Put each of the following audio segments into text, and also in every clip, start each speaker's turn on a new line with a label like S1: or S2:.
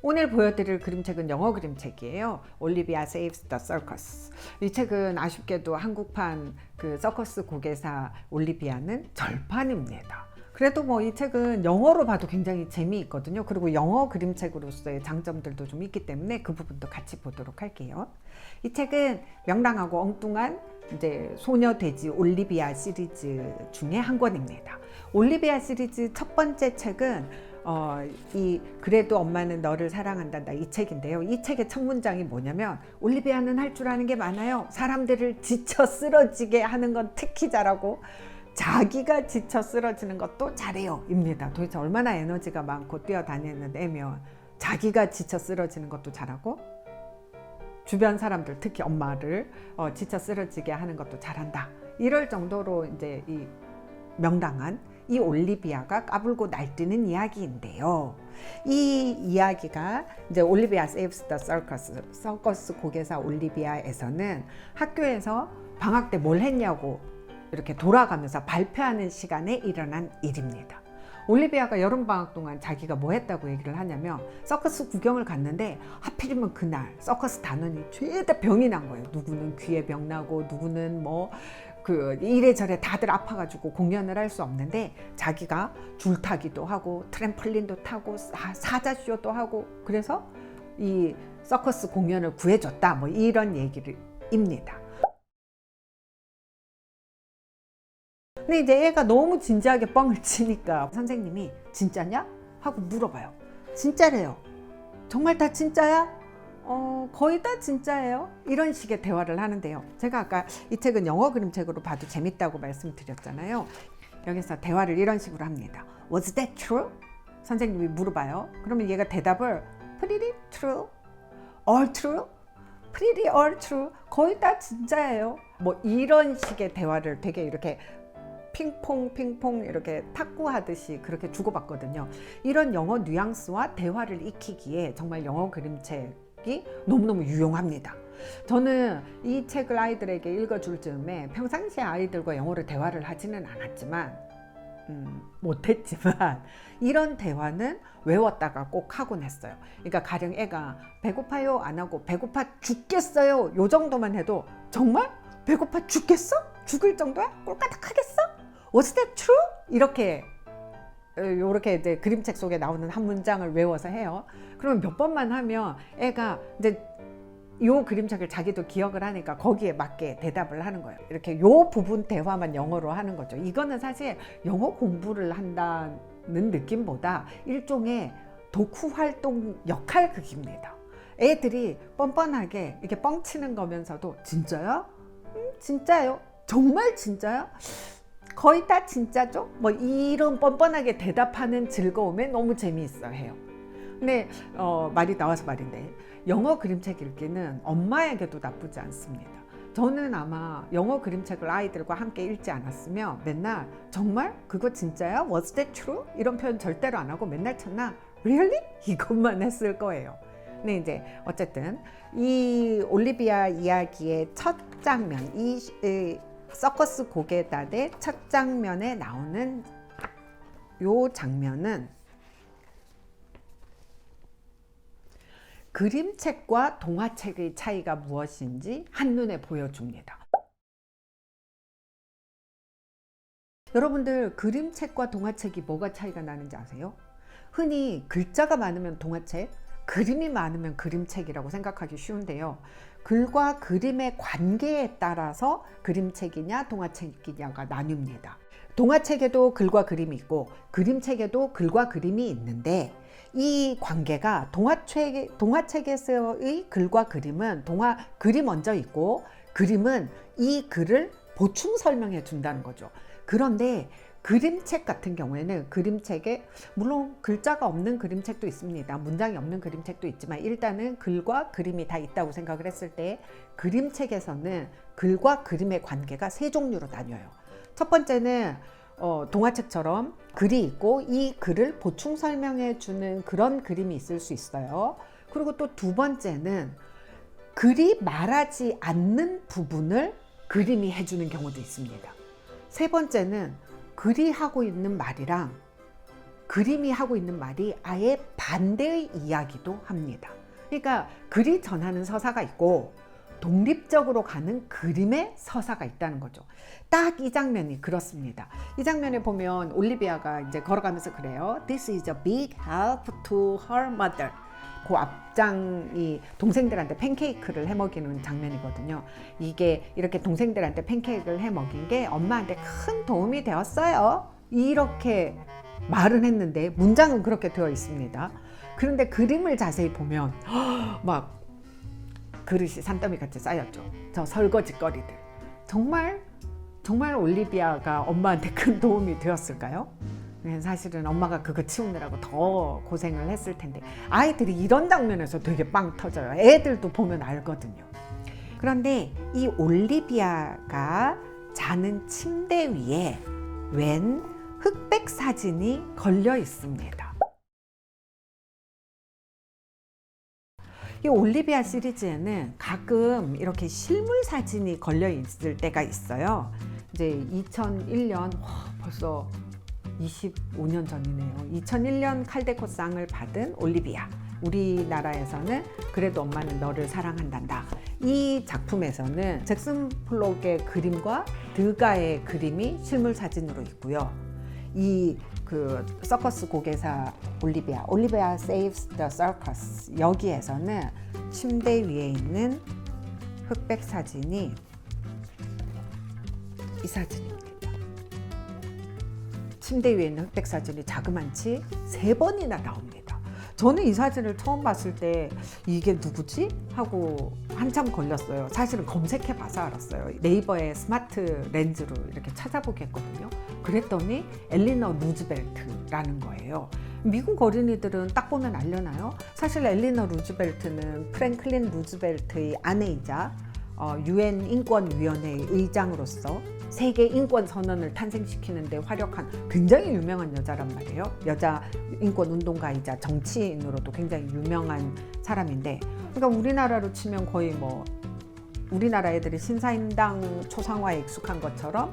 S1: 오늘 보여드릴 그림책은 영어 그림책이에요. 올리비아 세이브스 더 서커스. 이 책은 아쉽게도 한국판 그 서커스 고개사 올리비아는 절판입니다. 그래도 뭐 이 책은 영어로 봐도 굉장히 재미있거든요. 그리고 영어 그림책으로서의 장점들도 좀 있기 때문에 그 부분도 같이 보도록 할게요. 이 책은 명랑하고 엉뚱한 이제 소녀 돼지 올리비아 시리즈 중에 한 권입니다. 올리비아 시리즈 첫 번째 책은 이 그래도 엄마는 너를 사랑한다 이 책인데요. 이 책의 첫 문장이 뭐냐면 올리비아는 할 줄 아는 게 많아요. 사람들을 지쳐 쓰러지게 하는 건 특히 잘하고 자기가 지쳐 쓰러지는 것도 잘해요 입니다. 도대체 얼마나 에너지가 많고 뛰어다니는 애면 자기가 지쳐 쓰러지는 것도 잘하고 주변 사람들 특히 엄마를 지쳐 쓰러지게 하는 것도 잘한다. 이럴 정도로 이제 이 명랑한 이 올리비아가 까불고 날뛰는 이야기인데요. 이 이야기가 이제 올리비아 세이브스 더 서커스 고개사 올리비아에서는 학교에서 방학 때 뭘 했냐고 이렇게 돌아가면서 발표하는 시간에 일어난 일입니다. 올리비아가 여름방학 동안 자기가 뭐 했다고 얘기를 하냐면 서커스 구경을 갔는데 하필이면 그날 서커스 단원이 죄다 병이 난 거예요. 누구는 귀에 병 나고 누구는 뭐 이래저래 다들 아파가지고 공연을 할 수 없는데 자기가 줄타기도 하고 트램펄린도 타고 사자쇼도 하고 그래서 이 서커스 공연을 구해줬다 뭐 이런 얘기입니다. 근데 이제 애가 너무 진지하게 뻥을 치니까 선생님이 진짜냐? 하고 물어봐요. 진짜래요. 정말 다 진짜야? 거의 다 진짜예요. 이런 식의 대화를 하는데요. 제가 아까 이 책은 영어 그림책으로 봐도 재밌다고 말씀드렸잖아요. 여기서 대화를 이런 식으로 합니다. Was that true? 선생님이 물어봐요. 그러면 얘가 대답을 Pretty true, all true, pretty all true, 거의 다 진짜예요. 뭐 이런 식의 대화를 되게 이렇게 핑퐁 이렇게 탁구하듯이 그렇게 주고받거든요. 이런 영어 뉘앙스와 대화를 익히기에 정말 영어 그림책이 너무너무 유용합니다. 저는 이 책을 아이들에게 읽어줄 즈음에 평상시에 아이들과 영어로 대화를 하지는 않았지만 못했지만 이런 대화는 외웠다가 꼭 하곤 했어요. 그러니까 가령 애가 배고파요 안 하고 배고파 죽겠어요 요 정도만 해도 정말 배고파 죽겠어? 죽을 정도야? 꼴까닥하겠어? Was that true? 이렇게 이제 그림책 속에 나오는 한 문장을 외워서 해요. 그러면 몇 번만 하면 애가 이제 요 그림책을 자기도 기억을 하니까 거기에 맞게 대답을 하는 거예요. 이렇게 요 부분 대화만 영어로 하는 거죠. 이거는 사실 영어 공부를 한다는 느낌보다 일종의 독후 활동 역할극입니다. 애들이 뻔뻔하게 이렇게 뻥치는 거면서도 진짜야? 진짜요? 정말 진짜야? 거의 다 진짜죠? 뭐 이런 뻔뻔하게 대답하는 즐거움에 너무 재미있어 해요. 근데 말이 나와서 말인데 영어 그림책 읽기는 엄마에게도 나쁘지 않습니다. 저는 아마 영어 그림책을 아이들과 함께 읽지 않았으면 맨날 정말? 그거 진짜야? Was that true? 이런 표현 절대로 안 하고 맨날 찾나? Really? 이것만 했을 거예요. 근데 이제 어쨌든 이 올리비아 이야기의 첫 장면, 이 서커스 고개단의 첫 장면에 나오는 요 장면은 그림책과 동화책의 차이가 무엇인지 한눈에 보여줍니다. 여러분들 그림책과 동화책이 뭐가 차이가 나는지 아세요? 흔히 글자가 많으면 동화책, 그림이 많으면 그림책이라고 생각하기 쉬운데요. 글과 그림의 관계에 따라서 그림책이냐 동화책이냐가 나뉩니다. 동화책에도 글과 그림이 있고 그림책에도 글과 그림이 있는데 이 관계가 동화책에서의 글과 그림은 글이 먼저 있고 그림은 이 글을 보충 설명해 준다는 거죠. 그런데 그림책 같은 경우에는 그림책에 물론 글자가 없는 그림책도 있습니다. 문장이 없는 그림책도 있지만 일단은 글과 그림이 다 있다고 생각을 했을 때 그림책에서는 글과 그림의 관계가 세 종류로 나뉘어요. 첫 번째는 동화책처럼 글이 있고 이 글을 보충 설명해 주는 그런 그림이 있을 수 있어요. 그리고 또 두 번째는 글이 말하지 않는 부분을 그림이 해주는 경우도 있습니다. 세 번째는 글이 하고 있는 말이랑 그림이 하고 있는 말이 아예 반대의 이야기도 합니다. 그러니까 글이 전하는 서사가 있고 독립적으로 가는 그림의 서사가 있다는 거죠. 딱 이 장면이 그렇습니다. 이 장면에 보면 올리비아가 이제 걸어가면서 그래요. This is a big help to her mother. 그 앞장이 동생들한테 팬케이크를 해먹이는 장면이거든요. 이게 이렇게 동생들한테 팬케이크를 해먹인 게 엄마한테 큰 도움이 되었어요. 이렇게 말은 했는데 문장은 그렇게 되어 있습니다. 그런데 그림을 자세히 보면 막 그릇이 산더미같이 쌓였죠. 저 설거지거리들. 정말 올리비아가 엄마한테 큰 도움이 되었을까요? 사실은 엄마가 그거 치우느라고 더 고생을 했을 텐데 아이들이 이런 장면에서 되게 빵 터져요. 애들도 보면 알거든요. 그런데 이 올리비아가 자는 침대 위에 웬 흑백 사진이 걸려 있습니다. 이 올리비아 시리즈에는 가끔 이렇게 실물 사진이 걸려 있을 때가 있어요. 이제 2001년 벌써 25년 전이네요. 2001년 칼데코상을 받은 올리비아. 우리나라에서는 그래도 엄마는 너를 사랑한단다. 이 작품에서는 잭슨 폴록의 그림과 드가의 그림이 실물 사진으로 있고요. 이 그 서커스 고개사 올리비아 saves the circus, 여기에서는 침대 위에 있는 흑백 사진이 이 사진입니다. 침대 위에 있는 흑백 사진이 자그만치 3번이나 나옵니다. 저는 이 사진을 처음 봤을 때 이게 누구지? 하고 한참 걸렸어요. 사실은 검색해 봐서 알았어요. 네이버에 스마트 렌즈로 이렇게 찾아보게 했거든요. 그랬더니 엘리너 루즈벨트라는 거예요. 미국 어린이들은 딱 보면 알려나요? 사실 엘리너 루즈벨트는 프랭클린 루즈벨트의 아내이자 UN 인권위원회의 의장으로서 세계 인권 선언을 탄생시키는데 활약한 굉장히 유명한 여자란 말이에요. 여자 인권 운동가이자 정치인으로도 굉장히 유명한 사람인데, 그러니까 우리나라로 치면 거의 뭐 우리나라 애들이 신사임당 초상화에 익숙한 것처럼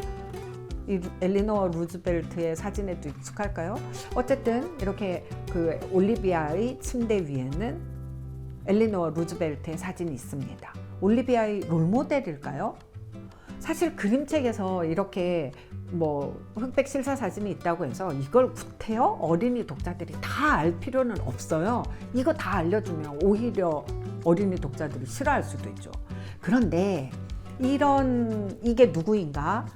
S1: 이 엘리노어 루즈벨트의 사진에도 익숙할까요? 어쨌든 이렇게 그 올리비아의 침대 위에는 엘리노어 루즈벨트의 사진이 있습니다. 올리비아의 롤모델일까요? 사실 그림책에서 이렇게 뭐 흑백 실사 사진이 있다고 해서 이걸 구태여 어린이 독자들이 다 알 필요는 없어요. 이거 다 알려주면 오히려 어린이 독자들이 싫어할 수도 있죠. 그런데 이게 누구인가?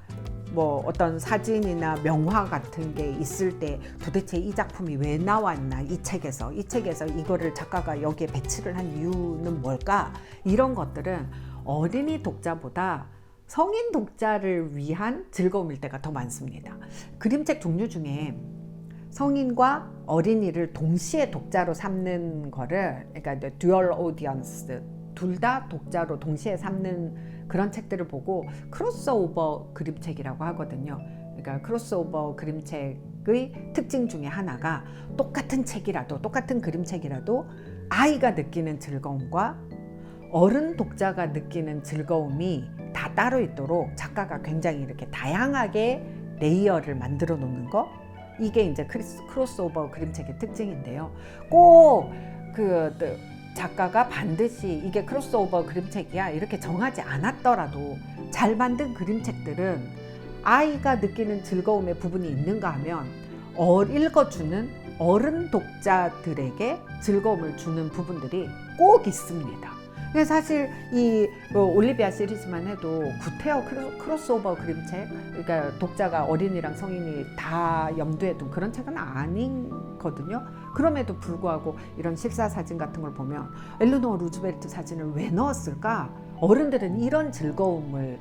S1: 뭐 어떤 사진이나 명화 같은 게 있을 때 도대체 이 작품이 왜 나왔나, 이 책에서 이거를 작가가 여기에 배치를 한 이유는 뭘까? 이런 것들은 어린이 독자보다 성인 독자를 위한 즐거움일 때가 더 많습니다. 그림책 종류 중에 성인과 어린이를 동시에 독자로 삼는 거를, 그러니까 듀얼 오디언스, 둘 다 독자로 동시에 삼는 그런 책들을 보고 크로스오버 그림책이라고 하거든요. 그러니까 크로스오버 그림책의 특징 중에 하나가 똑같은 그림책이라도 아이가 느끼는 즐거움과 어른 독자가 느끼는 즐거움이 다 따로 있도록 작가가 굉장히 이렇게 다양하게 레이어를 만들어 놓는 거, 이게 이제 크로스오버 그림책의 특징인데요. 꼭 작가가 반드시 이게 크로스오버 그림책이야 이렇게 정하지 않았더라도 잘 만든 그림책들은 아이가 느끼는 즐거움의 부분이 있는가 하면 읽어주는 어른 독자들에게 즐거움을 주는 부분들이 꼭 있습니다. 사실 이 올리비아 시리즈만 해도 구태여 크로스오버 그림책, 그러니까 독자가 어린이랑 성인이 다 염두에 둔 그런 책은 아니거든요. 그럼에도 불구하고 이런 실사 사진 같은 걸 보면 엘리노어 루즈벨트 사진을 왜 넣었을까? 어른들은 이런 즐거움을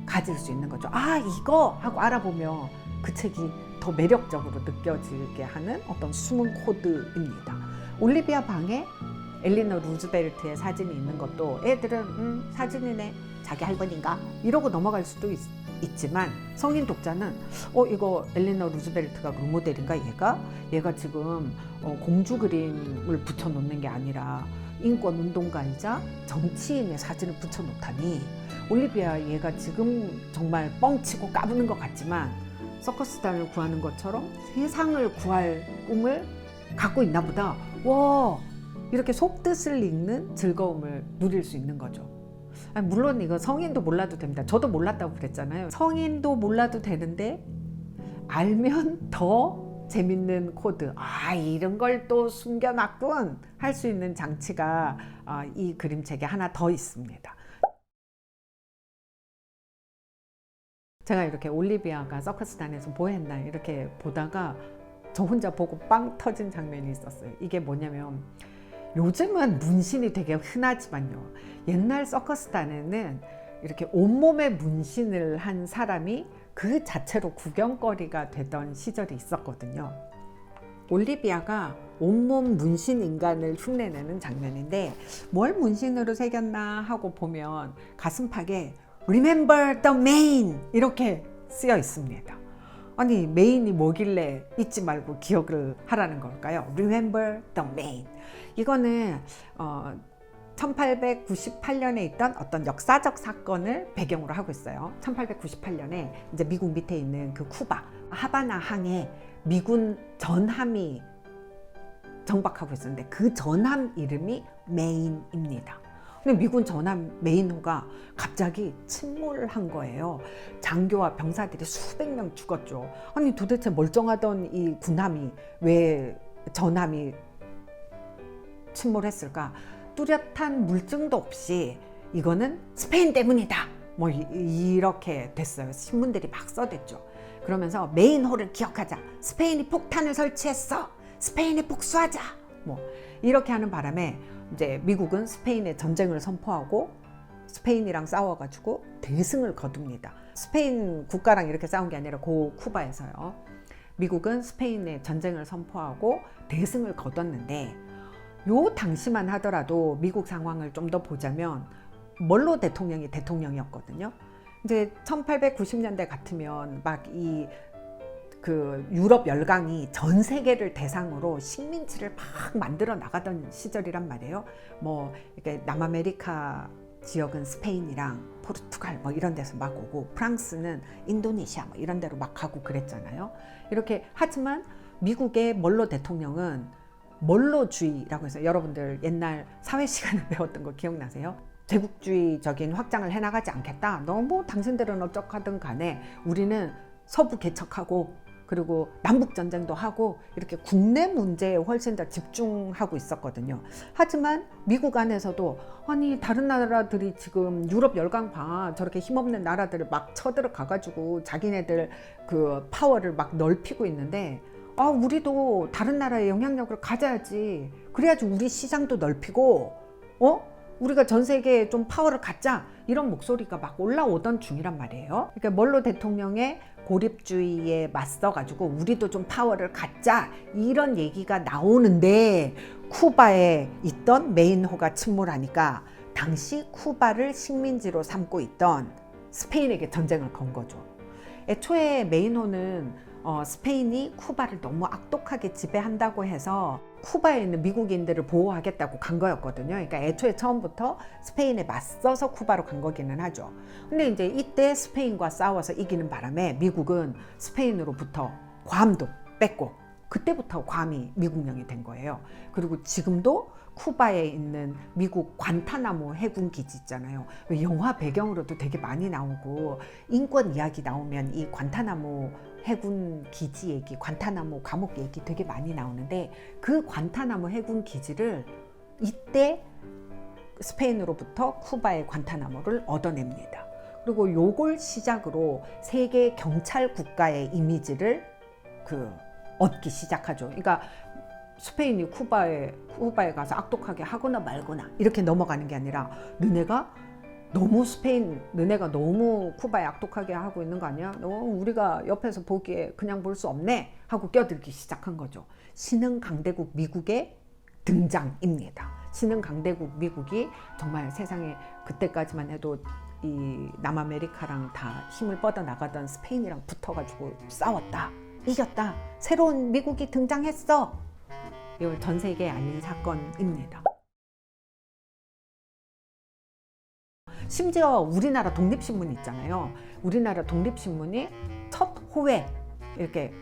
S1: 가질 수 있는 거죠. 아, 이거 하고 알아보면 그 책이 더 매력적으로 느껴지게 하는 어떤 숨은 코드입니다. 올리비아 방에 엘리노 루즈벨트의 사진이 있는 것도 애들은 사진이네, 자기 할머니인가 이러고 넘어갈 수도 있지만 성인 독자는 이거 엘리노 루즈벨트가 롤모델인가, 얘가 지금 공주 그림을 붙여놓는 게 아니라 인권 운동가이자 정치인의 사진을 붙여놓다니, 올리비아 얘가 지금 정말 뻥치고 까부는 것 같지만 서커스단을 구하는 것처럼 세상을 구할 꿈을 갖고 있나 보다. 와, 이렇게 속뜻을 읽는 즐거움을 누릴 수 있는 거죠. 아니, 물론 이거 성인도 몰라도 됩니다. 저도 몰랐다고 그랬잖아요. 성인도 몰라도 되는데 알면 더 재밌는 코드, 이런 걸 또 숨겨놨군 할 수 있는 장치가 이 그림책에 하나 더 있습니다. 제가 이렇게 올리비아가 서커스단에서 뭐 했나 이렇게 보다가 저 혼자 보고 빵 터진 장면이 있었어요. 이게 뭐냐면, 요즘은 문신이 되게 흔하지만요, 옛날 서커스단에는 이렇게 온몸에 문신을 한 사람이 그 자체로 구경거리가 되던 시절이 있었거든요. 올리비아가 온몸 문신 인간을 흉내내는 장면인데, 뭘 문신으로 새겼나 하고 보면 가슴팍에 Remember the Main 이렇게 쓰여 있습니다. 아니, 메인이 뭐길래 잊지 말고 기억을 하라는 걸까요? Remember the Main. 이거는 1898년에 있던 어떤 역사적 사건을 배경으로 하고 있어요. 1898년에 이제 미국 밑에 있는 그 쿠바 하바나 항에 미군 전함이 정박하고 있었는데, 그 전함 이름이 메인입니다. 근데 미군 전함 메인호가 갑자기 침몰한 거예요. 장교와 병사들이 수백 명 죽었죠. 아니, 도대체 멀쩡하던 이 군함이 왜 전함이 침몰했을까? 뚜렷한 물증도 없이 이거는 스페인 때문이다, 뭐 이렇게 됐어요. 신문들이 막 써댔죠. 그러면서 메인호를 기억하자, 스페인이 폭탄을 설치했어, 스페인이 복수하자, 뭐 이렇게 하는 바람에 이제 미국은 스페인의 전쟁을 선포하고 스페인이랑 싸워가지고 대승을 거둡니다. 스페인 국가랑 이렇게 싸운 게 아니라 그 쿠바에서요. 미국은 스페인의 전쟁을 선포하고 대승을 거뒀는데, 요 당시만 하더라도 미국 상황을 좀 더 보자면 멀로 대통령이 대통령이었거든요. 이제 1890년대 같으면 막 그 유럽 열강이 전 세계를 대상으로 식민지를 막 만들어 나가던 시절이란 말이에요. 뭐 이렇게 남아메리카 지역은 스페인이랑 포르투갈 뭐 이런 데서 막 오고, 프랑스는 인도네시아 뭐 이런 데로 막 가고 그랬잖아요. 이렇게 하지만 미국의 멀로 대통령은 멀로주의라고 해서, 여러분들 옛날 사회 시간에 배웠던 거 기억나세요? 제국주의적인 확장을 해나가지 않겠다. 너무 당신들은 어쩌하든 간에 우리는 서부 개척하고, 그리고 남북전쟁도 하고, 이렇게 국내 문제에 훨씬 더 집중하고 있었거든요. 하지만 미국 안에서도, 아니, 다른 나라들이 지금 유럽 열강 봐, 저렇게 힘없는 나라들을 막 쳐들어가가지고 자기네들 그 파워를 막 넓히고 있는데, 우리도 다른 나라의 영향력을 가져야지. 그래야지 우리 시장도 넓히고, 우리가 전 세계에 좀 파워를 갖자, 이런 목소리가 막 올라오던 중이란 말이에요. 그러니까 멀로 대통령의 고립주의에 맞서가지고 우리도 좀 파워를 갖자, 이런 얘기가 나오는데, 쿠바에 있던 메인호가 침몰하니까 당시 쿠바를 식민지로 삼고 있던 스페인에게 전쟁을 건 거죠. 애초에 메인호는 스페인이 쿠바를 너무 악독하게 지배한다고 해서 쿠바에 있는 미국인들을 보호하겠다고 간 거였거든요. 그러니까 애초에 처음부터 스페인에 맞서서 쿠바로 간 거기는 하죠. 근데 이제 이때 스페인과 싸워서 이기는 바람에 미국은 스페인으로부터 괌도 뺐고, 그때부터 괌이 미국령이 된 거예요. 그리고 지금도 쿠바에 있는 미국 관타나모 해군 기지 있잖아요. 영화 배경으로도 되게 많이 나오고, 인권 이야기 나오면 이 관타나모 해군 기지 얘기, 관타나모 감옥 얘기 되게 많이 나오는데, 그 관타나모 해군 기지를 이때 스페인으로부터 쿠바의 관타나모를 얻어냅니다. 그리고 요걸 시작으로 세계 경찰 국가의 이미지를 얻기 시작하죠. 그러니까 스페인이 쿠바에 가서 악독하게 하거나 말거나 이렇게 넘어가는 게 아니라, 너네가 너무 쿠바에 악독하게 하고 있는 거 아니야? 우리가 옆에서 보기에 그냥 볼 수 없네 하고 껴들기 시작한 거죠. 신흥 강대국 미국의 등장입니다. 신흥 강대국 미국이 정말 세상에 그때까지만 해도 이 남아메리카랑 다 힘을 뻗어 나가던 스페인이랑 붙어가지고 싸웠다, 이겼다, 새로운 미국이 등장했어. 이걸 전 세계에 알린 사건입니다. 심지어 우리나라 독립신문 있잖아요. 우리나라 독립신문이 첫 호회 이렇게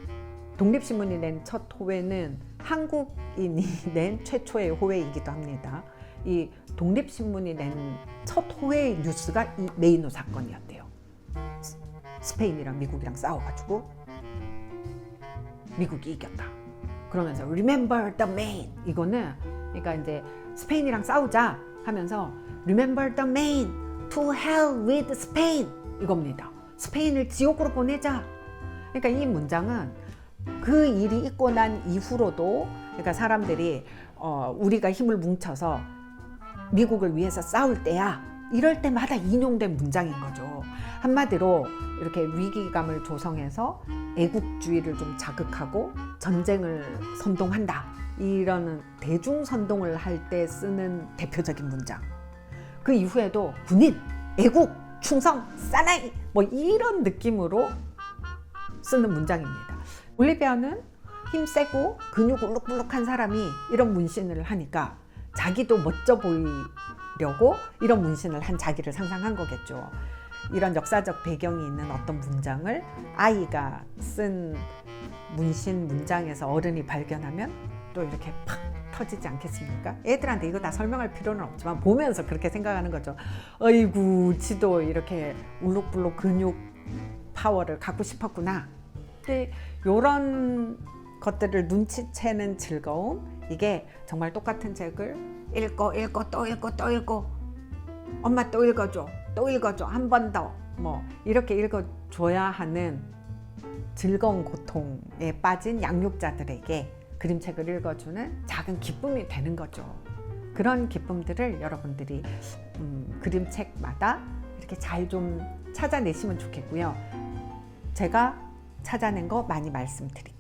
S1: 독립신문이 낸 첫 호회는 한국인이 낸 최초의 호회이기도 합니다. 이 독립신문이 낸 첫 호회 뉴스가 이 메이노 사건이었대요. 스페인이랑 미국이랑 싸워가지고 미국이 이겼다. 그러면서 Remember the Maine, 이거는 그러니까 이제 스페인이랑 싸우자 하면서 Remember the Maine, to hell with Spain, 이겁니다. 스페인을 지옥으로 보내자. 그러니까 이 문장은 그 일이 있고 난 이후로도 그러니까 사람들이 우리가 힘을 뭉쳐서 미국을 위해서 싸울 때야, 이럴 때마다 인용된 문장인 거죠. 한마디로 이렇게 위기감을 조성해서 애국주의를 좀 자극하고 전쟁을 선동한다, 이런 대중 선동을 할 때 쓰는 대표적인 문장. 그 이후에도 군인, 애국, 충성, 사나이 뭐 이런 느낌으로 쓰는 문장입니다. 올리비아는 힘세고 근육 울룩불룩한 사람이 이런 문신을 하니까 자기도 멋져 보이려고 이런 문신을 한 자기를 상상한 거겠죠. 이런 역사적 배경이 있는 어떤 문장을 아이가 쓴 문신 문장에서 어른이 발견하면 또 이렇게 팍 터지지 않겠습니까? 애들한테 이거 다 설명할 필요는 없지만 보면서 그렇게 생각하는 거죠. 어이구, 지도 이렇게 울룩불룩 근육 파워를 갖고 싶었구나. 근데 이런 것들을 눈치채는 즐거움, 이게 정말 똑같은 책을 읽고 또 읽고 엄마 또 읽어줘 한 번 더 뭐 이렇게 읽어줘야 하는 즐거운 고통에 빠진 양육자들에게 그림책을 읽어주는 작은 기쁨이 되는 거죠. 그런 기쁨들을 여러분들이 그림책마다 이렇게 잘 좀 찾아내시면 좋겠고요. 제가 찾아낸 거 많이 말씀드릴게요.